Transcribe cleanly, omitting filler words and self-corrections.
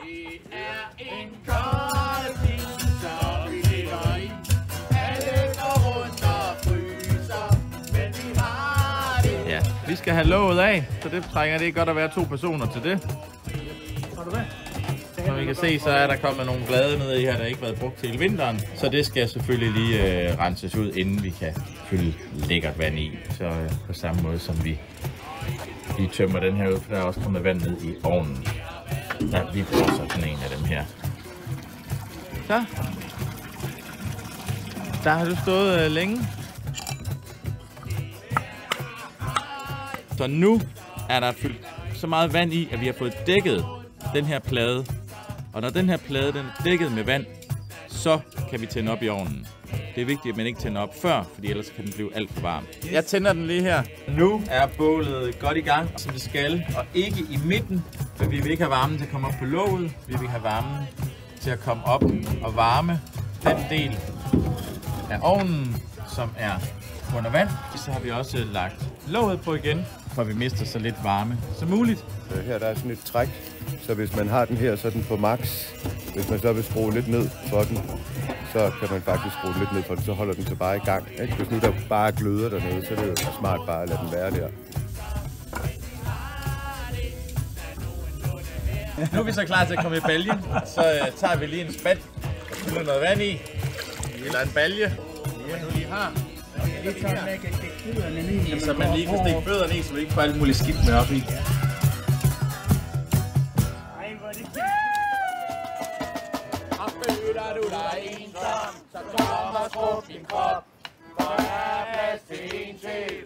Det er en kold bil, som vi lever i. Alle går rundt og fryser, men vi har det. Ja, vi skal have låget af, så det trænger det godt at være 2 personer til det. Har du hvad? Som I kan se, så er der kommet nogle blade ned i her, der ikke har været brugt til vinteren. Så det skal selvfølgelig lige renses ud, inden vi kan fylde lækkert vand i. Så på samme måde som vi tømmer den her ud, for der er også kommet vand ned i ovnen. Der vi bruger sådan en af dem her. Så. Der har du stået længe. Så nu er der fyldt så meget vand i, at vi har fået dækket den her plade. Og når den her plade den er dækket med vand, så kan vi tænde op i ovnen. Det er vigtigt, at man ikke tænder op før, fordi ellers kan den blive alt for varm. Jeg tænder den lige her. Nu er bålet godt i gang, som det skal. Og ikke i midten, for vi vil ikke have varmen til at komme op på låget. Vi vil have varmen til at komme op og varme den del af ovnen, som er under vand. Så har vi også lagt låget på igen, for vi mister så lidt varme som muligt. Her der er sådan et træk, så hvis man har den her, så er den på max. Hvis man så vil skrue lidt ned for den, så kan man faktisk skrue lidt ned for den, så holder den sig bare i gang. Ikke? Hvis nu der bare gløder dernede, så er det jo smart bare at lade den være der. Nu er vi så klar til at komme i baljen, så tager vi lige en spat og fylder noget vand i. Eller en balje, hvad nu lige har. Så man lige kan stikke fødderne i, så vi ikke får alt muligt skidt med op i. Og føler du dig ensom, så kom og skub din krop. For der er plads til en til